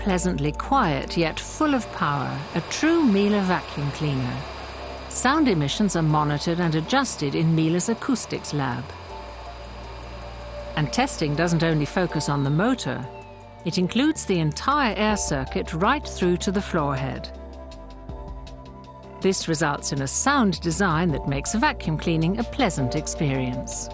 pleasantly quiet yet full of power, a true Miele vacuum cleaner. Sound emissions are monitored and adjusted in Miele's acoustics lab. And testing doesn't only focus on the motor, it includes the entire air circuit right through to the floor head. This results in a sound design that makes vacuum cleaning a pleasant experience.